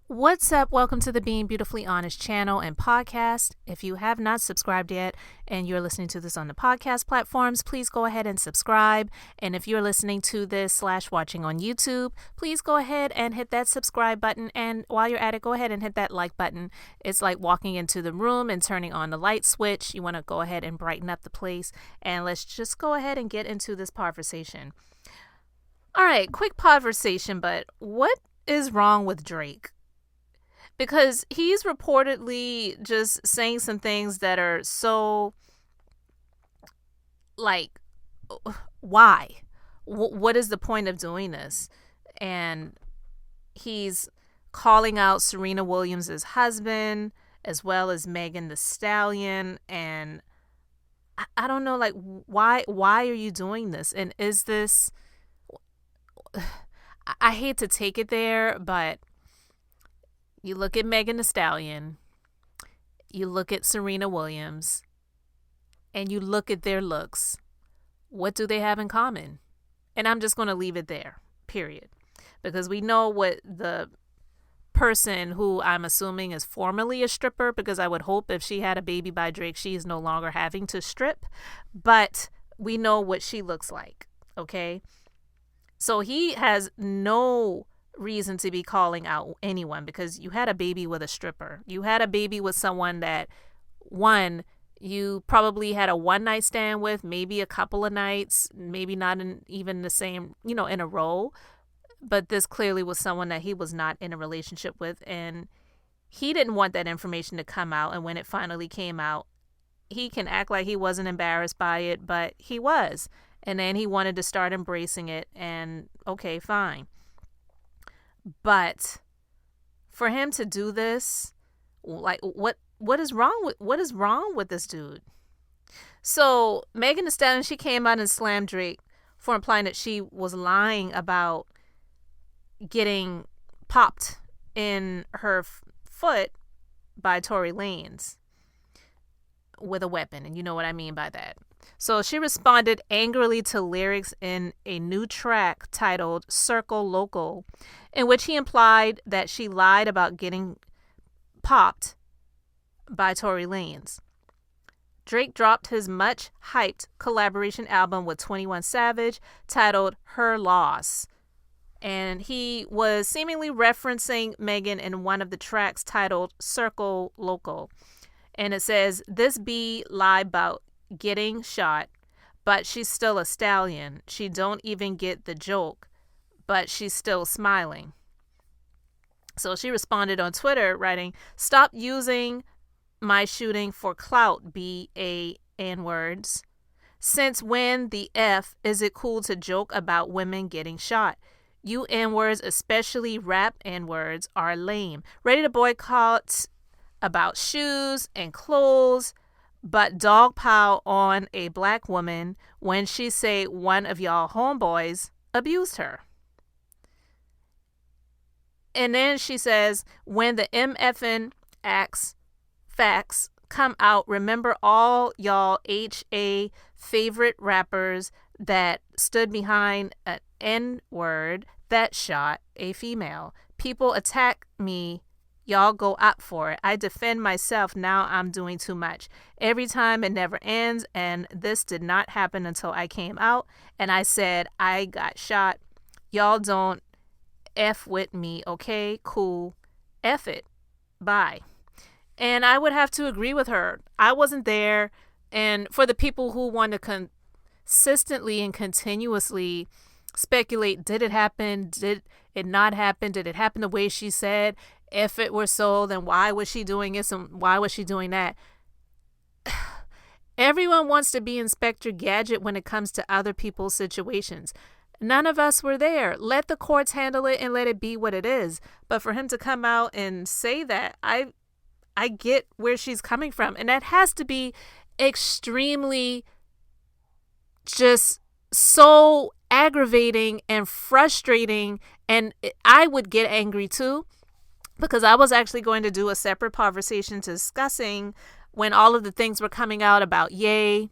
What's up? Welcome to the Being Beautifully Honest channel and podcast. If you have not subscribed yet and you're listening to this on the podcast platforms, please go ahead and subscribe. And if you're listening to this / watching on YouTube, please go ahead and hit that subscribe button. And while you're at it, go ahead and hit that like button. It's like walking into the room and turning on the light switch. You want to go ahead and brighten up the place. And let's just go ahead and get into this conversation. All right, quick conversation, but what is wrong with Drake? Because he's reportedly just saying some things that are so, like, why? What is the point of doing this? And he's calling out Serena Williams' husband, as well as Meghan Thee Stallion. And I don't know, like, why are you doing this? And is this, I hate to take it there, but you look at Meghan Thee Stallion, you look at Serena Williams, and you look at their looks. What do they have in common? And I'm just going to leave it there, period. Because we know what the person who I'm assuming is formerly a stripper, because I would hope if she had a baby by Drake, she is no longer having to strip. But we know what she looks like, okay? So he has no reason to be calling out anyone, because you had a baby with a stripper. You had a baby with someone that, one, you probably had a one-night stand with, maybe a couple of nights, maybe not even the same, in a row. But this clearly was someone that he was not in a relationship with, and he didn't want that information to come out. And when it finally came out, he can act like he wasn't embarrassed by it, but he was. And then he wanted to start embracing it, and okay, fine. But for him to do this, like, what is wrong with this dude? So Meghan Thee Stallion, she came out and slammed Drake for implying that she was lying about getting popped in her foot by Torey Lanez with a weapon, and you know what I mean by that. So she responded angrily to lyrics in a new track titled Circle Local, in which he implied that she lied about getting popped by Torey Lanez. Drake dropped his much-hyped collaboration album with 21 Savage titled Her Loss, and he was seemingly referencing Meghan in one of the tracks titled Circle Local. And it says, "This be lie about getting shot, but she's still a stallion. She don't even get the joke, but she's still smiling." So she responded on Twitter writing, "Stop using my shooting for clout, B-A-N-words. Since when the F is it cool to joke about women getting shot? You N-words, especially rap N-words, are lame. Ready to boycott about shoes and clothes, but dogpile on a black woman when she say one of y'all homeboys abused her." And then she says, "When the MFN facts come out, remember all y'all HA favorite rappers that stood behind an N-word that shot a female. People attack me. Y'all go up for it. I defend myself. Now I'm doing too much. Every time it never ends. And this did not happen until I came out and I said I got shot. Y'all don't F with me. Okay, cool. F it. Bye." And I would have to agree with her. I wasn't there. And for the people who want to consistently and continuously speculate, did it happen? Did it not happen? Did it happen the way she said? If it were so, then why was she doing this and why was she doing that? Everyone wants to be Inspector Gadget when it comes to other people's situations. None of us were there. Let the courts handle it and let it be what it is. But for him to come out and say that, I get where she's coming from. And that has to be extremely just so aggravating and frustrating. And I would get angry too, because I was actually going to do a separate conversation discussing when all of the things were coming out about Ye,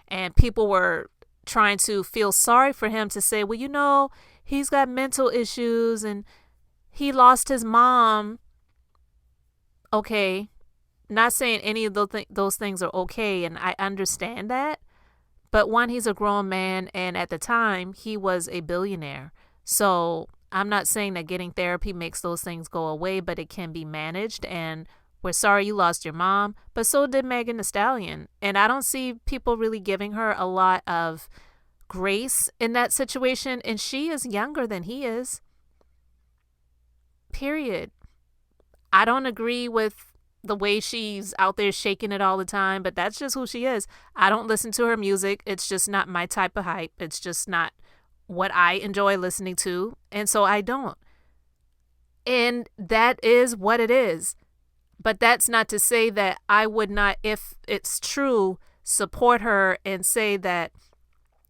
and people were trying to feel sorry for him to say, well, he's got mental issues and he lost his mom Okay, not saying any of those things are okay, and I understand that. But one, he's a grown man, and at the time, he was a billionaire. So I'm not saying that getting therapy makes those things go away, but it can be managed. And we're sorry you lost your mom, but so did Megan Thee Stallion. And I don't see people really giving her a lot of grace in that situation. And she is younger than he is. Period. I don't agree with the way she's out there shaking it all the time, but that's just who she is. I don't listen to her music. It's just not my type of hype. It's just not what I enjoy listening to. And so I don't. And that is what it is. But that's not to say that I would not, if it's true, support her and say that,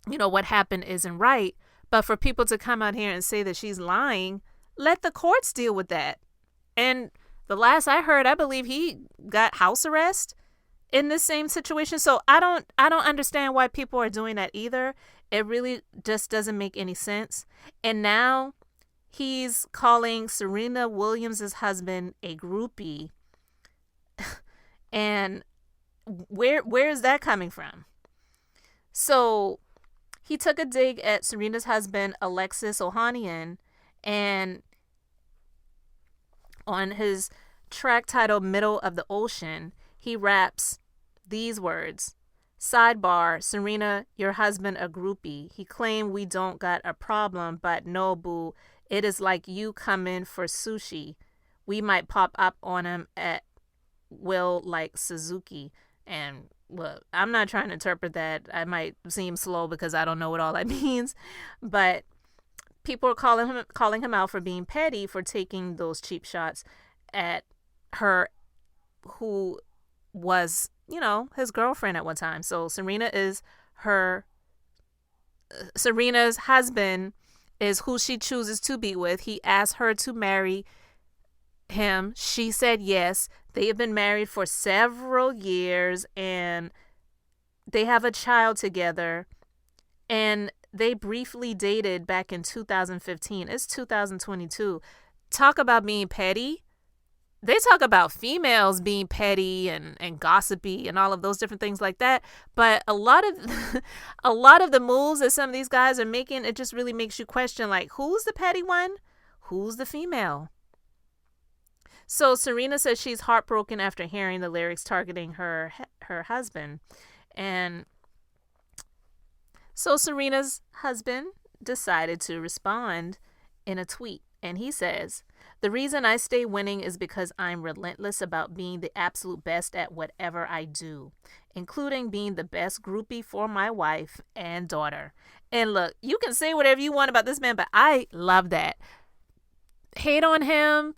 what happened isn't right. But for people to come out here and say that she's lying, let the courts deal with that. And the last I heard, I believe he got house arrest in this same situation. So I don't understand why people are doing that either. It really just doesn't make any sense. And now he's calling Serena Williams' husband a groupie. And where is that coming from? So he took a dig at Serena's husband, Alexis and on his track titled Middle of the Ocean, he raps these words. Sidebar, Serena, your husband a groupie. He claimed we don't got a problem, but no, boo. It is like you come in for sushi. We might pop up on him at will like Suzuki. And look, I'm not trying to interpret that. I might seem slow because I don't know what all that means. But people are calling him out for being petty, for taking those cheap shots at her, who was, his girlfriend at one time. So Serena's husband is who she chooses to be with. He asked her to marry him. She said yes. They have been married for several years and they have a child together. And they briefly dated back in 2015. It's 2022. Talk about being petty. They talk about females being petty and gossipy and all of those different things like that. But a lot of the moves that some of these guys are making, it just really makes you question, like, who's the petty one? Who's the female? So Serena says she's heartbroken after hearing the lyrics targeting her husband. And so Serena's husband decided to respond in a tweet. And he says, the reason I stay winning is because I'm relentless about being the absolute best at whatever I do, including being the best groupie for my wife and daughter. And look, you can say whatever you want about this man, but I love that. Hate on him,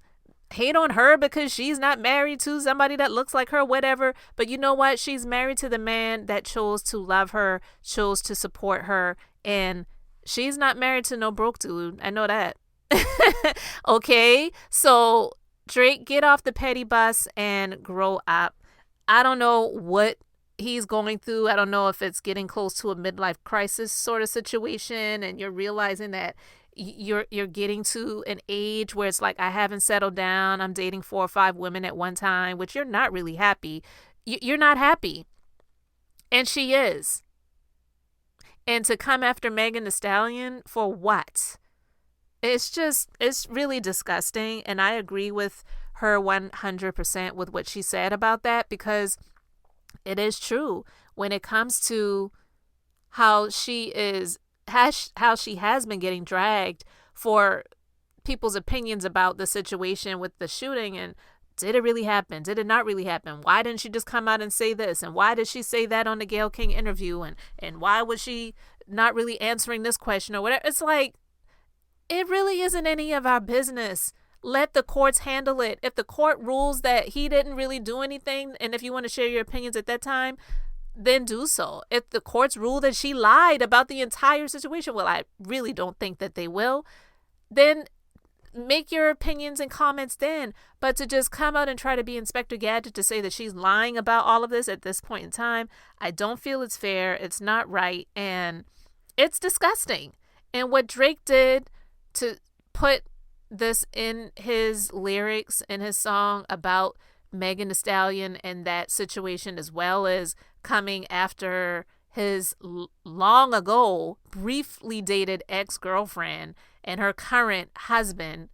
hate on her because she's not married to somebody that looks like her, whatever. But you know what? She's married to the man that chose to love her, chose to support her. And she's not married to no broke dude. I know that. Okay, so Drake, get off the petty bus and grow up. I don't know what he's going through. I don't know if it's getting close to a midlife crisis sort of situation and you're realizing that you're getting to an age where it's like, I haven't settled down. I'm dating 4 or 5 women at one time, which you're not really happy. You're not happy. And she is. And to come after Megan Thee Stallion for what? It's really disgusting. And I agree with her 100% with what she said about that, because it is true when it comes to how she has been getting dragged for people's opinions about the situation with the shooting. And did it really happen? Did it not really happen? Why didn't she just come out and say this? And why did she say that on the Gayle King interview? And why was she not really answering this question or whatever? It's like, it really isn't any of our business. Let the courts handle it. If the court rules that he didn't really do anything, and if you want to share your opinions at that time, then do so. If the courts rule that she lied about the entire situation, well, I really don't think that they will, then make your opinions and comments then. But to just come out and try to be Inspector Gadget to say that she's lying about all of this at this point in time, I don't feel it's fair. It's not right. And it's disgusting. And what Drake did to put this in his lyrics, in his song about Megan Thee Stallion in that situation, as well as coming after his long ago briefly dated ex-girlfriend and her current husband,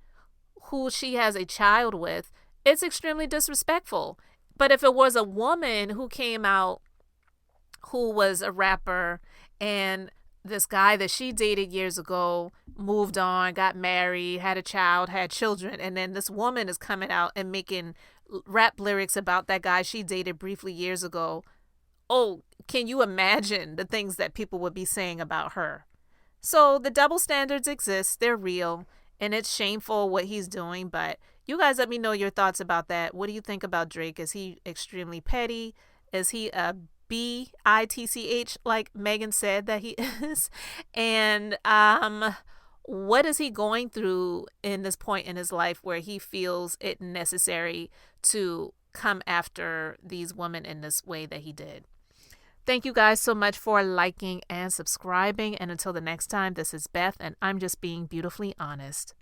who she has a child with, it's extremely disrespectful. But if it was a woman who came out who was a rapper, and this guy that she dated years ago moved on, got married, had a child, had children, and then this woman is coming out and making rap lyrics about that guy she dated briefly years ago, oh, can you imagine the things that people would be saying about her? So the double standards exist. They're real. And it's shameful what he's doing. But you guys let me know your thoughts about that. What do you think about Drake? Is he extremely petty? Is he a bitch, like Megan said that he is? And what is he going through in this point in his life where he feels it necessary to come after these women in this way that he did? Thank you guys so much for liking and subscribing. And until the next time, this is Beth, and I'm just being beautifully honest.